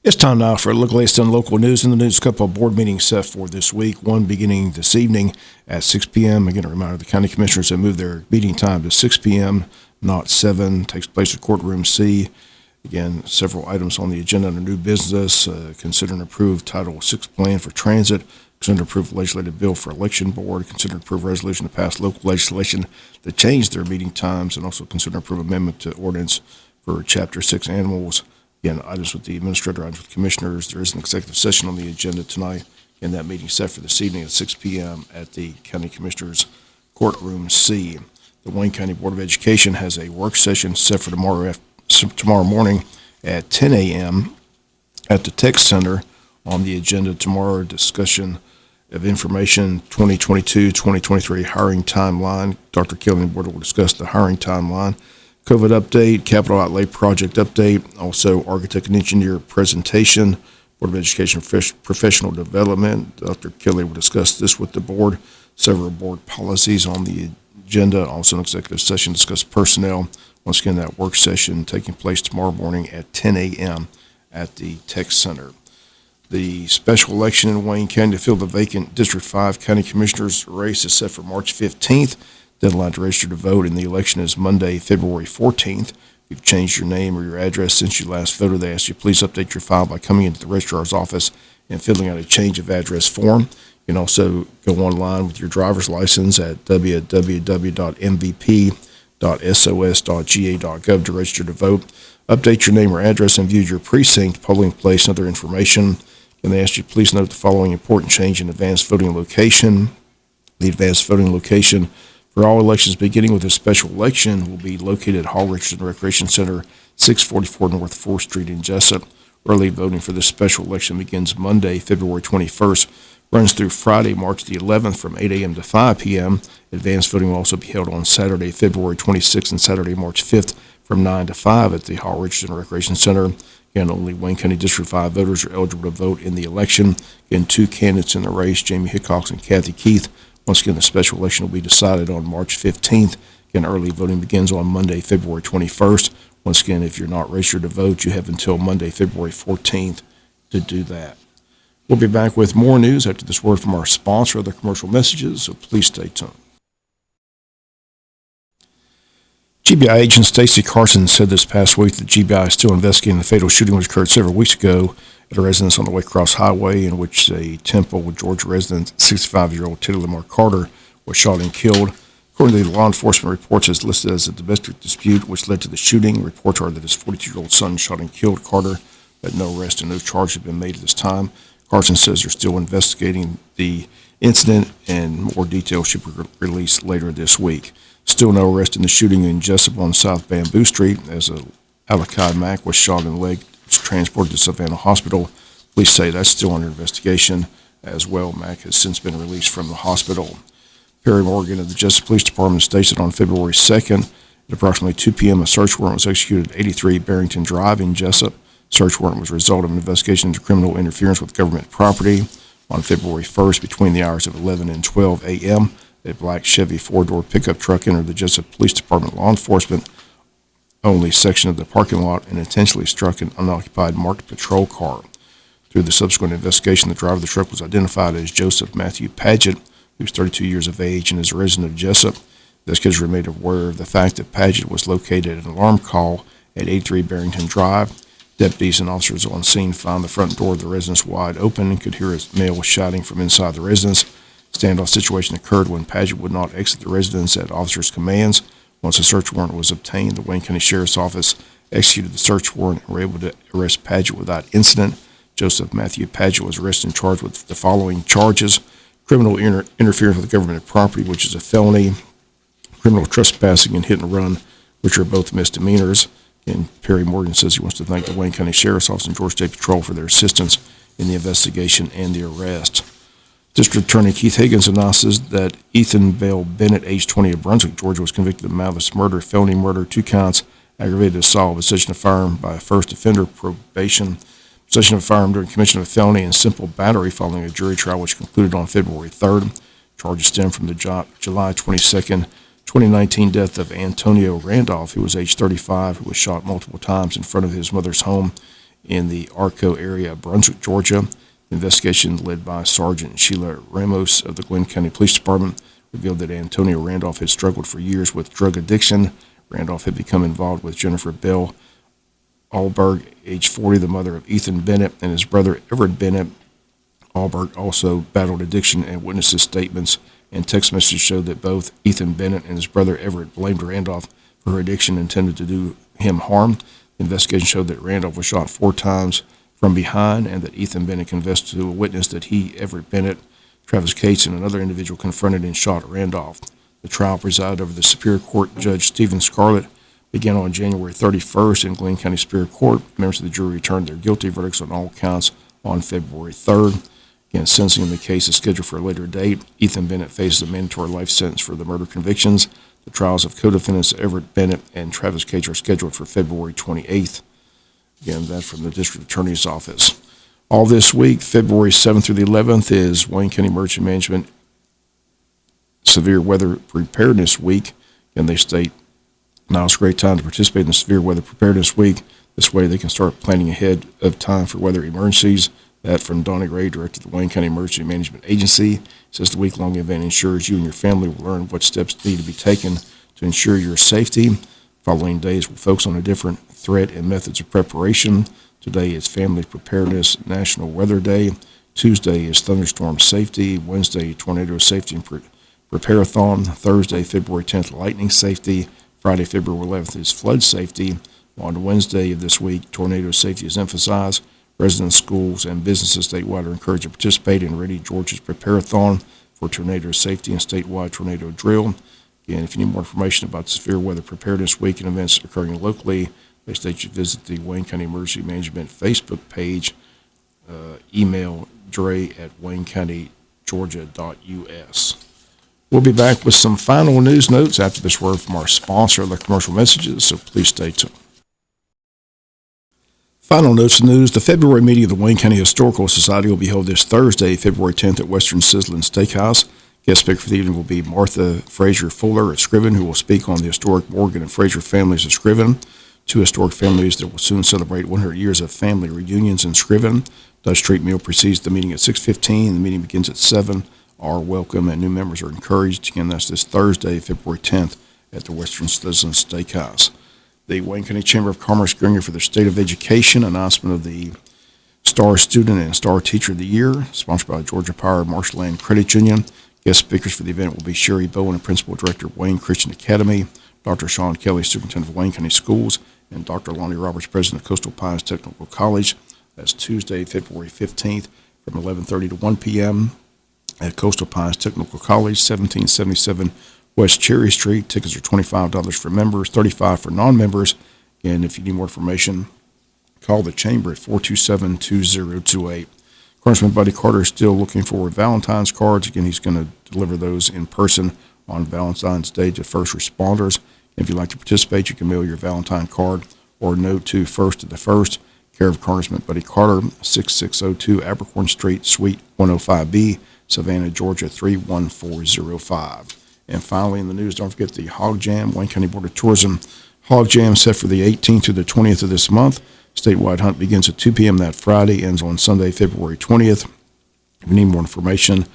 It's time now for a look latest on local news. In the news, a couple of board meetings set for this week, one beginning this evening at 6 p.m. Again, a reminder, the county commissioners have moved their meeting time to 6 p.m., not 7. Takes place at courtroom C. Again, several items on the agenda under new business. Consider and approve Title VI plan for transit. Consider and approve legislative bill for election board. Consider and approve resolution to pass local legislation to change their meeting times, and also consider and approve amendment to ordinance for Chapter 6 animals. Again, items with the administrator, items with commissioners. There is an executive session on the agenda tonight, and that meeting is set for this evening at 6 p.m. at the County Commissioners Courtroom C. The Wayne County Board of Education has a work session set for tomorrow morning at 10 a.m. at the Tech Center. On the agenda tomorrow, discussion of information 2022-2023 hiring timeline. Dr. Kelly and the board will discuss the hiring timeline. COVID update, capital outlay project update, also architect and engineer presentation, Board of Education professional development. Dr. Kelly will discuss this with the board. Several board policies on the agenda, also an executive session, discuss personnel. Once again, that work session taking place tomorrow morning at 10 a.m. at the Tech Center. The special election in Wayne County to fill the vacant District 5 County Commissioners race is set for March 15th. Deadline to register to vote in the election is Monday, February 14th. If you've changed your name or your address since you last voted, they ask you please update your file by coming into the registrar's office and filling out a change of address form. You can also go online with your driver's license at www.mvp.sos.ga.gov to register to vote. Update your name or address and view your precinct, polling place, and other information. And they ask you please note the following important change in advanced voting location. The advanced voting location for all elections beginning with a special election will be located at Hall Richardson Recreation Center, 644 North 4th Street in Jesup. Early voting for this special election begins Monday, February 21st, runs through Friday, March the 11th from 8 a.m. to 5 p.m. Advanced voting will also be held on Saturday, February 26th and Saturday, March 5th from 9 to 5 at the Hall Richardson Recreation Center. Again, only Wayne County District 5 voters are eligible to vote in the election. Again, two candidates in the race, Jamie Hickox and Kathy Keith. Once again, the special election will be decided on March 15th. Again, early voting begins on Monday, February 21st. Once again, if you're not registered to vote, you have until Monday, February 14th to do that. We'll be back with more news after this word from our sponsor, other commercial messages, so please stay tuned. GBI agent Stacy Carson said this past week that GBI is still investigating the fatal shooting which occurred several weeks ago at a residence on the Wake Cross Highway, in which a Temple, Georgia resident, 65-year-old Teddy Lamar Carter, was shot and killed. According to the law enforcement reports, it's listed as a domestic dispute which led to the shooting. Reports are that his 42-year-old son shot and killed Carter, but no arrest and no charge have been made at this time. Carson says they're still investigating the incident, and more details should be released later this week. Still no arrest in the shooting in Jesup on South Bamboo Street, as a Alakai Mack was shot in the leg, was transported to Savannah Hospital. Police say that's still under investigation as well. Mack has since been released from the hospital. Perry Morgan of the Jesup Police Department stated on February 2nd at approximately 2 p.m. a search warrant was executed at 83 Barrington Drive in Jesup. Search warrant was a result of an investigation into criminal interference with government property. On February 1st, between the hours of 11 and 12 a.m., a black Chevy four-door pickup truck entered the Jesup Police Department law enforcement only section of the parking lot and intentionally struck an unoccupied marked patrol car. Through the subsequent investigation, the driver of the truck was identified as Joseph Matthew Paget, who was 32 years of age and is a resident of Jesup. Investigators were made aware of the fact that Paget was located at an alarm call at 83 Barrington Drive. Deputies and officers on scene found the front door of the residence wide open and could hear a male shouting from inside the residence. Standoff situation occurred when Paget would not exit the residence at officers' commands. Once a search warrant was obtained, the Wayne County Sheriff's Office executed the search warrant and were able to arrest Paget without incident. Joseph Matthew Paget was arrested and charged with the following charges: criminal interference with government property, which is a felony, criminal trespassing, and hit and run, which are both misdemeanors. And Perry Morgan says he wants to thank the Wayne County Sheriff's Office and Georgia State Patrol for their assistance in the investigation and the arrest. District Attorney Keith Higgins announces that Ethan Vale Bennett, age 20, of Brunswick, Georgia, was convicted of malice murder, felony murder, 2 counts, aggravated assault, possession of a firearm by a first offender, probation, possession of a firearm during commission of a felony, and simple battery following a jury trial which concluded on February 3rd. Charges stem from the July 22nd, 2019 death of Antonio Randolph, who was age 35, who was shot multiple times in front of his mother's home in the Arco area of Brunswick, Georgia. The investigation led by Sergeant Sheila Ramos of the Glenn County Police Department revealed that Antonio Randolph had struggled for years with drug addiction. Randolph had become involved with Jennifer Bell Alberg, age 40, the mother of Ethan Bennett, and his brother Everett Bennett. Alberg also battled addiction, and witnesses' statements and text messages showed that both Ethan Bennett and his brother Everett blamed Randolph for her addiction and intended to do him harm. The investigation showed that Randolph was shot 4 times from behind and that Ethan Bennett confessed to a witness that he, Everett Bennett, Travis Cates, and another individual confronted and shot Randolph. The trial presided over the Superior Court Judge Stephen Scarlett began on January 31st in Glenn County Superior Court. Members of the jury returned their guilty verdicts on all counts on February 3rd. Again, sentencing in the case is scheduled for a later date. Ethan Bennett faces a mandatory life sentence for the murder convictions. The trials of co-defendants Everett Bennett and Travis Cates are scheduled for February 28th. Again, that from the District Attorney's Office. All this week, February 7th through the 11th, is Wayne County Emergency Management Severe Weather Preparedness Week. And they state, now is a great time to participate in the Severe Weather Preparedness Week. This way they can start planning ahead of time for weather emergencies. That from Donnie Ray, Director of the Wayne County Emergency Management Agency. It says the week-long event ensures you and your family will learn what steps need to be taken to ensure your safety. Following days will focus on a different threat and methods of preparation. Today is Family Preparedness National Weather Day. Tuesday is Thunderstorm Safety. Wednesday, Tornado Safety and Prepare-a-thon. Thursday, February 10th, Lightning Safety. Friday, February 11th is Flood Safety. On Wednesday of this week, Tornado Safety is emphasized. Residents, schools, and businesses statewide are encouraged to participate in Ready Georgia's Prepare-a-thon for tornado safety and statewide tornado drill. Again, if you need more information about the Severe Weather Preparedness Week and events occurring locally, they state you visit the Wayne County Emergency Management Facebook page. Email dre@waynecountygeorgia.us. We'll be back with some final news notes after this word from our sponsor, the commercial messages, so please stay tuned. Final notes and news. The February meeting of the Wayne County Historical Society will be held this Thursday, February 10th at Western Sizzlin' Steakhouse. Guest speaker for the evening will be Martha Fraser Fuller at Scriven, who will speak on the historic Morgan and Fraser families of Scriven, 2 historic families that will soon celebrate 100 years of family reunions in Scriven. Dutch Street meal precedes the meeting at 6:15. The meeting begins at 7. Are welcome and new members are encouraged. Again, that's this Thursday, February 10th at the Western Sizzlin' Steakhouse. The Wayne County Chamber of Commerce gearing for their State of Education announcement of the Star Student and Star Teacher of the Year, sponsored by Georgia Power Marshland Credit Union. Guest speakers for the event will be Sherry Bowen, Principal Director of Wayne Christian Academy, Dr. Sean Kelly, Superintendent of Wayne County Schools, and Dr. Lonnie Roberts, President of Coastal Pines Technical College. That's Tuesday, February 15th from 11:30 to 1 p.m. at Coastal Pines Technical College, 1777 West Cherry Street. Tickets are $25 for members, $35 for non-members. And if you need more information, call the Chamber at 427-2028. Congressman Buddy Carter is still looking for Valentine's cards. Again, he's going to deliver those in person on Valentine's Day to first responders. If you'd like to participate, you can mail your Valentine card or note to First to the First, care of Congressman Buddy Carter, 6602 Abercorn Street, Suite 105B, Savannah, Georgia 31405. And finally in the news, don't forget the Hog Jam, Wayne County Board of Tourism Hog Jam set for the 18th to the 20th of this month. Statewide hunt begins at 2 p.m. that Friday, ends on Sunday, February 20th. If you need more information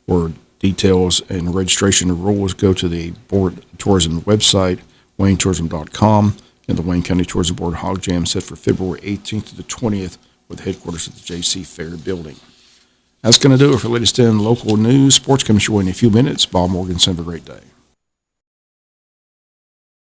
or details and registration rules, go to the Board of Tourism website, waynetourism.com, and the Wayne County Tourism Board Hog Jam set for February 18th to the 20th with headquarters at the J.C. Fair Building. That's going to do it for latest in local news. Sports coming short in a few minutes. Bob Morgan, have a great day.